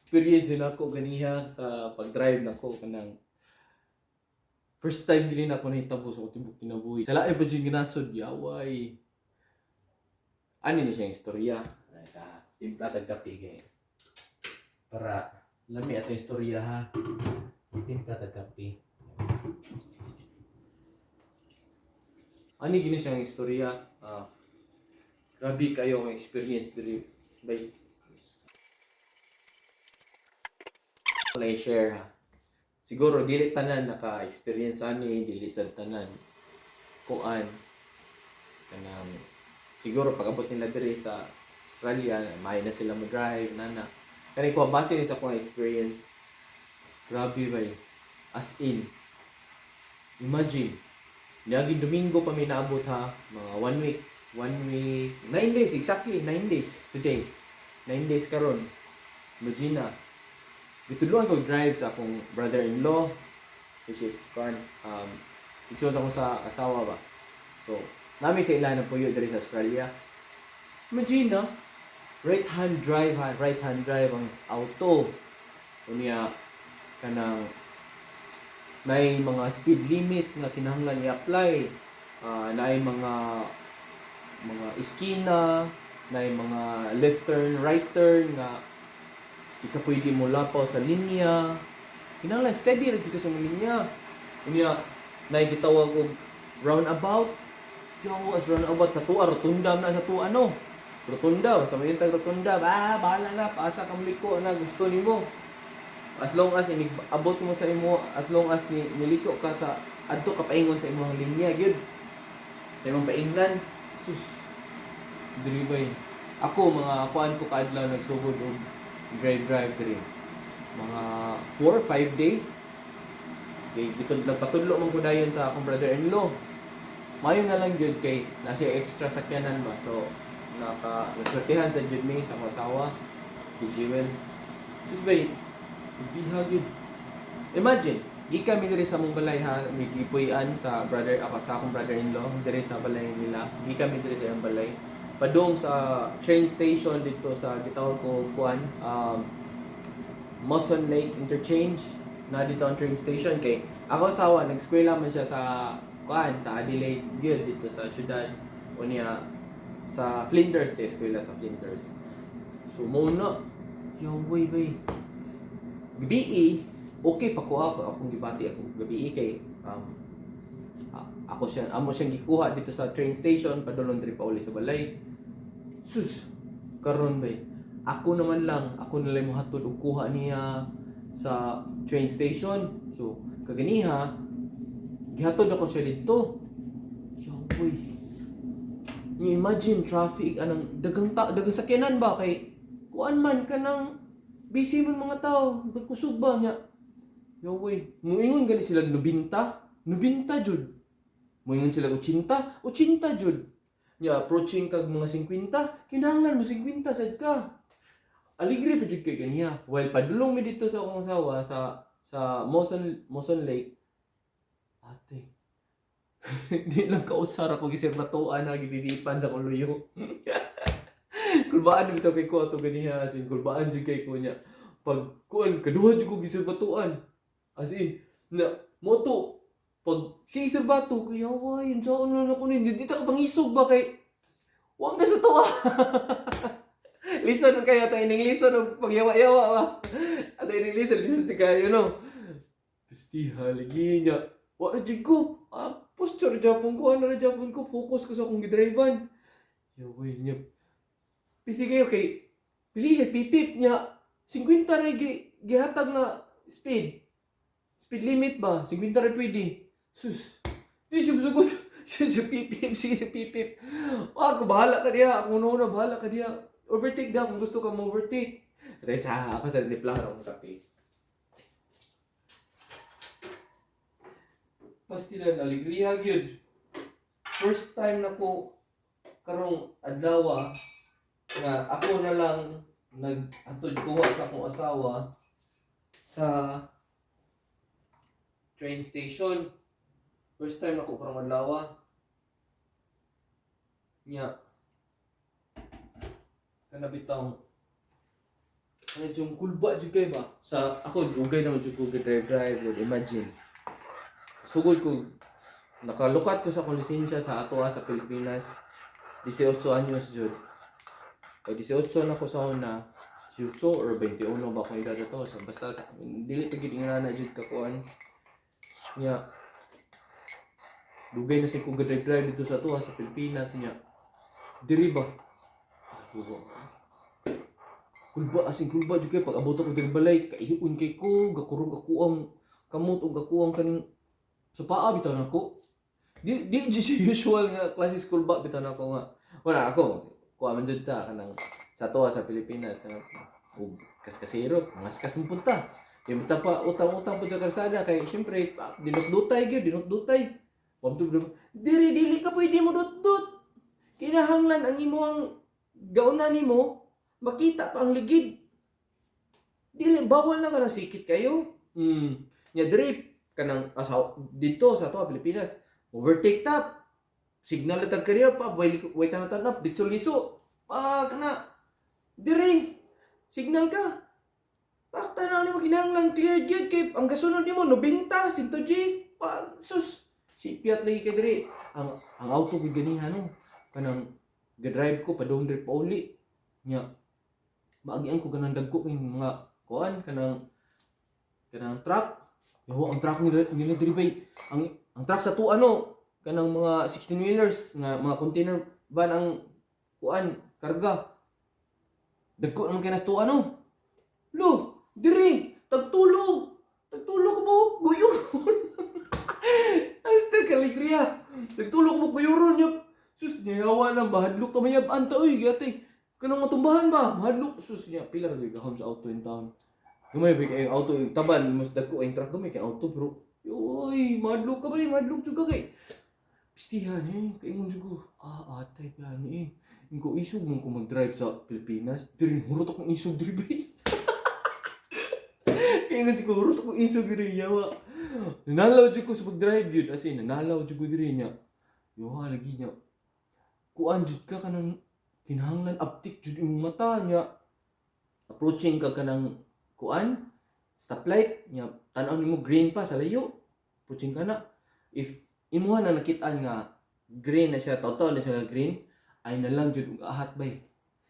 Experience din ako ganiha sa pag-drive nako kanang first time gini na ako nahitabo sa tibuok kinabuhi. Sa lain pa dyan ginasod, yaway. Ano ni siyang istorya sa timpla tag kape kay para lami ato istorya ha. Timpla tag kape. Ani gini siyang istorya. Grabe kayo ang experience diri by play share ha. Siguro dili tanan naka-experience ani, dili sad tanan kuan kanang siguro pag abot nila diri sa Australia, may na sila mo-drive nana. Kani ko base ni sa akong experience. Grabe ba as in. Imagine, niaging Domingo pa may naabot ha, mga 1 week, 9 days, exactly, 9 days today. 9 days karon. Imagine na, gituluan ko drive sa akong brother-in-law, which is, igsoon ako sa asawa ba. So, namin sa ilan ng puyo diri sa Australia. Imagine na, right hand drive ang auto. Unya, kanang, may mga speed limit nga kinahanglan i-apply. Nay mga iskina, nay mga left turn, right turn nga di ka pwede mo lapaw sa linya. Kinahanglan steady ra jud ka sa linya. Unya nay gitawag og roundabout. Yo, as roundabout sa tuwa rotunda na sa tuwa no. Rotunda, basta may tag rotunda, bahala na paasa ka liko na gusto nimo. As long as abot mo sa imo, as long as niliko ka sa adto ka paingon sa imong linya gyud. Sa imong paingnan. Sus. Diri bay. Ako mga kuan ko kaadlaw nagsugod og drive diri. Mga 4 5 days. Kay gitod nagpatudlo man ko dayon sa akong brother-in-law. Mayo na lang gyud kay nasa extra sakyanan ba. So nasortihan sa gyud mi sa asawa. Si Jewel. Sus bay. Biha yun. Imagine, di kami diri sa mong balay ha, may gipuy-an sa akong brother-in-law, diri sa balay nila. Di kami diri sa iyang balay. Padung sa train station dito sa gitawag ko kuan, Mawson Lake Interchange na dito ang train station kay ako asawa nag-eskwela man siya sa kuan sa Adelaide gyud dito sa syudad unya sa Flinders, eskwela sa Flinders. So mo na yaway bay. Gabi, okay pa ko akong gibati ako gabi kay ako amo siyang gikuha dito sa train station padulong diri pa uli sa balay. Sus, karon bay. Ako naman lang mo hatod og kuha niya sa train station. So, kaganiha gihatod ako siya dito. Yawoy. You imagine traffic anang dagang sakyanan ba kay kuan man kanang busy man mga tao, bagkusog ba niya? Yaway, muingon gani sila 90 jud. Muingon sila 80 jud. Nya approaching kag mga 50, kinahanglan mo 50 sad ka. Aligre pa jud kay ganiya. While padulong mi dito sa akong asawa sa Mawson Lake. Ate. Di lang kausar ako gisir batuan na gibibipan sa kuluyo. Kulbaan bitaw kay ko ato ganiha as in kulbaan jud kay ko nya pag kuan kaduha jud ko gisir batuan as in na moto pag sisir bato kay away unsaon na ko ni dito ka pangisog ba kay wa ka sa tuwa. Listen kay ato ining listen og pagyawa-yawa ba ato ining listen si kayo no pisti haligi nya wa ra jud ko posture japon ko ano ra japon ko focus ko sa akong gidrivean yaway nya pisi kayo kay pisi siya pipip niya 50 ray gihatag nga speed limit ba 50 ray pwede sus di siya busugod siya pipip siya pipip ako bahala ka diya ako na bahala ka diya overtake da kung gusto ka mo overtake resa ako sa dipla ng kape pastila na alegria gyud first time na ko karong adlaw nga ako na lang nag-atod kuha sa akong asawa sa train station. First time ako karong adlaw. Nya. Kana bitaw medyo kulba jud kay ba sa ako dugay naman jud ko drive good imagine sugod ko nakalukat ko sa akong lisensya sa ato sa Pilipinas 18 anyos jud kay 18 na ko sa una 18 or 21 ba kung edad to so basta sa dili pa gid ingana jud ka kuan nya dugay na si ko drive dito sa ato sa Pilipinas nya diri ba kulba asing kulba jud kay pag abot ako diri balay kaihiun kay ko gakurog ako ang kamot ug ako ang kaning sa paa bitaw nako di jud si usual nga klase kulba bitaw nako nga wala ako kuha man jud ta kanang sa toa sa Pilipinas ug kaskasero ngaskas mo punta yung ta pa utang-utang po sa kalsada kay syempre dinot-dutay gyud dinot-dutay pamtug dili ka pwede mo dot-dot kinahanglan ang imong gaunan nimo makita pa ang ligid. Dili bawal na ka na sikit kayo. Nya drip kanang dito sa to Pilipinas. Overtake tap. Signal na tagkariya pa wait na tanap dito liso. Kana diri signal ka. Pakta na ni makinahanglan clear jud kay ang gasunod nimo 90 100 Gs sus sipiat lagi kay diri. Ang auto ko ganihan no. Kanang ga-drive ko padong diri pa uli. Nya maagian ko kanang dagko kay mga kuan kanang truck. Yo ang truck nila diri bay ang truck sa to ano kanang mga 16 wheelers nga mga container van ang kuan karga. Dagko naman kay nas to ano. Lo, diri tagtulog ko mo guyon. Hasta kaligriya. Tagtulog mo guyuron nya. Sus niyawa na bahadlok ta mayab anta oy gati. Kanang matumbahan ba? Mahadlok. Sus niya, pilar rin kaham sa auto in town. Gamay ba kayong auto, taban, mas dagko ang truck gamay kayong auto, bro. Yoy, mahadlok ka ba mahadlok juga kay. Pistihan kaingon ko, atay ba ni Ingko isog mong ko mag-drive sa Pilipinas, dirin hurot akong isog diri ba. Kaingon ko, hurot akong isog diri, yawa. Nanalaw jud ko sa pag-drive yun, as in, nanalaw jud ko diri niya. Yawa, lagi niya. Kuan jud ka kanang kinahanglan aptik jud imong mata niya approaching ka kanang kuan stoplight niya tan-aw nimo green pa sa layo approaching ka na if imuha na nakit-an nga green na siya total na siya green ay na lang jud ahat bay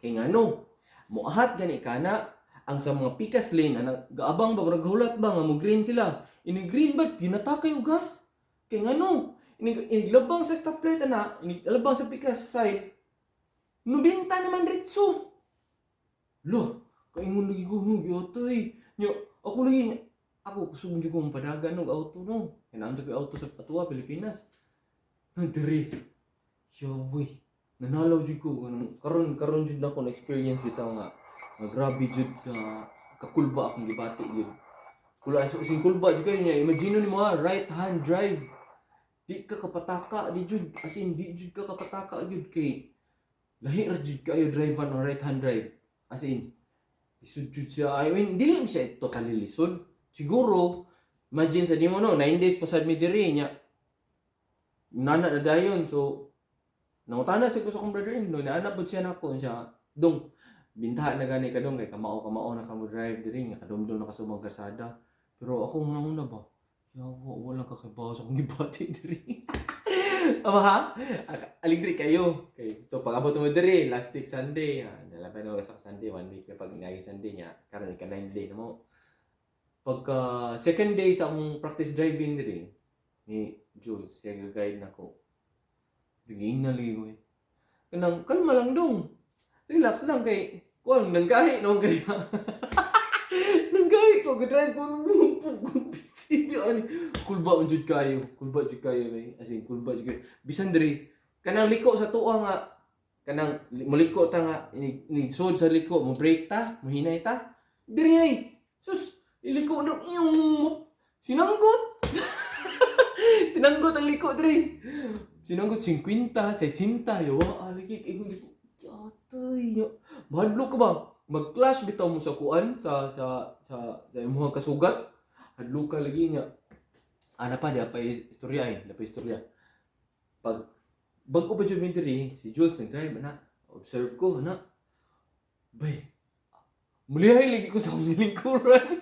kay ngano mo ahat gani kana ang sa mga pikas lane ana gaabang ba naghulat ba nga mo green sila ini green ba pinatakay og gas kay ngano iniglabang sa stoplight ana iniglabang sa pikas side nubinta naman ritso. Lo, kaingon lagi ko no biyoto Nya, ako lagi ako kusog jud ko padagan og auto no. Kinahanglan ko auto sa Patua, Pilipinas. Diri. Yawi. Nanalaw jud ko karon jud na ko na experience bitaw nga. Grabe jud ka kakulba akong gibati gyud. Kula sing kulba jud kay niya. Imagine nimo right hand drive. Di ka kapataka di jud as in di jud ka kapataka jud kay lahi ra jud kayo drive on right hand drive. As in, lisod jud siya. I mean, dili siya totally lisod. Siguro, imagine sa di mo no, 9 days pasad mi diri niya. Nana na dayon. So, nangutana siya ko sa kong brother-in-law. Naanap po siya nako siya. Dong, bintahan na gani ka dong. Kay kamao na ka mo drive diri. Nga kadumdum na kasubang kasada. Pero ako una ba? Yawa, wala kakabaw sa kong gibati diri. Ama ha? Aligri kayo. Okay. So pag abot mo diri last week Sunday, nalaban mo sa Sunday 1 week pag nagi Sunday niya, karon ka 9 day na mo. Pagka second day sa akong practice driving diri ni Jules, siya guide nako. Biging na lagi ko. Kanang kalma lang dong. Relax lang kay kuan nanggahi no kay. Nanggahi ko drive ko ani kulba jud kayo bay as in kulba jud kayo bisan diri kanang liko sa tuwa nga kanang muliko ta nga ini sud sa liko mo brake ta mo hinay ta diri ay sus iliko na yung sinanggot sinanggot ang liko diri sinanggot 50 60 yo lagi kay ko yatoy mahadlok ka ba mag-clash bitaw mo sa kuan sa imong kasugat hadlok ka lagi niya ana pa di pa istorya pag bago pa jud diri si Jules nag-drive na observe ko na bay Mulihay lagi ko sa akong gilingkuran.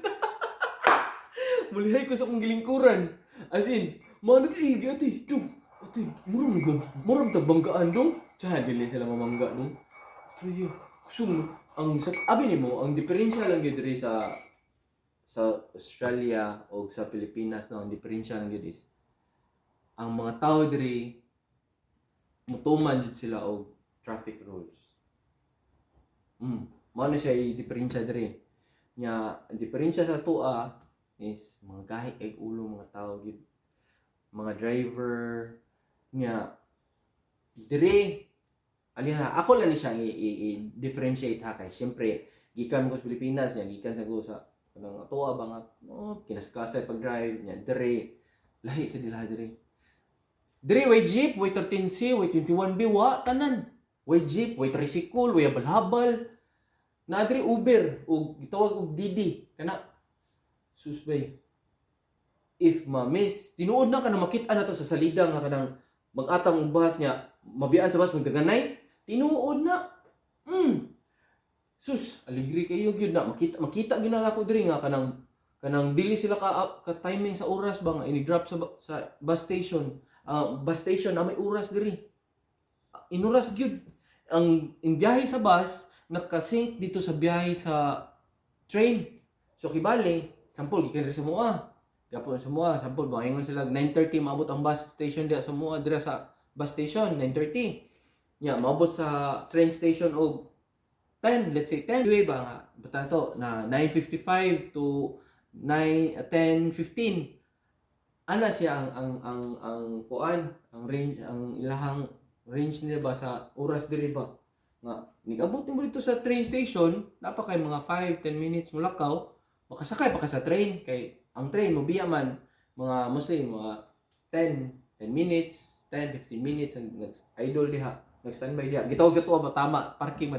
Mulihay ko sa akong gilingkuran. As in, manat ati, chum. Ati, muram ta banggaan dong. Tsaka dili sila mamangga dong. Ati, kusong abi nimo ang diferensya lang gyud diri sa Australia o sa Pilipinas no, ang diferensya lang gyud is ang mga tao diri mutuman jud sila og traffic rules. Mao na siya diferensya diri. Nya diferensya sa tua is mga gahi kay ulo mga tao gyud. Mga driver nya diri alina ako lang ni siya i-differentiate ha kay syempre gikan ko sa Pilipinas nya gikan sa ko sa kanang tua ba nga kinaskasay pag drive nya diri lahi sa dila diri. Diri way jeep, way 13C, way 21B wa tanan. Way jeep, way tricycle, way habal-habal. Na diri Uber o gitawag og Didi kana susbay. If ma-miss, tinuod na ka na makita na to sa salida nga kanang mag-atang og bus niya, mabiyaan sa bus magdaganay, tinuod na. Sus, aligri kayo gyud na makita gyud na ako diri nga kanang dili sila ka timing sa oras ba nga ini-drop sa bus station. Bus station na may oras diri. Inuras gyud. Ang biyahe sa bus naka-sync dito sa biyahe sa train. So kibali, sampol gikan diri sa Moa. Gapon sa Moa, sampol bangingon sila 9:30 maabot ang bus station diha sa Moa dira sa bus station 9:30. Nya maabot sa train station og 10, let's say 10. Anyway ba nga bata to na 9:55 to 10:15. Ana siya ang kuan, ang range, ang ilahang range nila ba sa oras diri ba nga nigabot mo dito sa train station napakay mga 5-10 minutes mulakaw makasakay pa ka sa train kay ang train mo biya man mga mostly mga 10 minutes 10-15 minutes ang idol diha nag-standby diha gitawag sa tuwa ba tama parking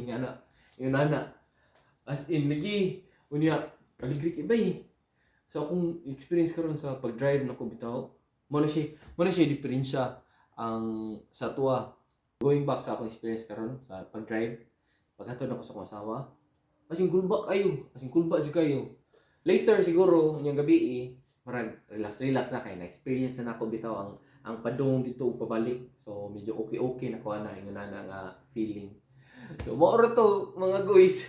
nga na yun ana as in lagi unya kaligrik ibay. So akong experience karon sa pag-drive nako bitaw mo na siya diferensya ang sa tuwa. Going back sa akong experience karon sa pag-drive paghatod ako sa akong asawa kasing kulba jud kayo later siguro nyang gabi marag relax na kay na experience na nako bitaw ang padung dito pabalik so medyo okay na ko na ingon na nga feeling. So mo to mga guys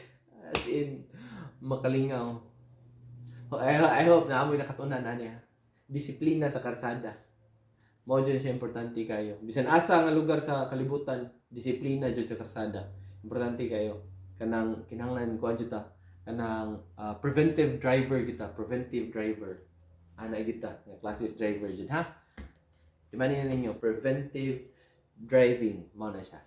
as in makalingaw. I hope na amoy nakatunan na niya. Disiplina sa karsada. Mao jud siya importante kayo. Bisan asa nga lugar sa kalibutan, disiplina jud sa karsada. Importante kayo. Kanang kinahanglan kuan jud ta. Kanang preventive driver ana kita nga classes driver jud ha. Di man ninyo preventive driving mao na siya.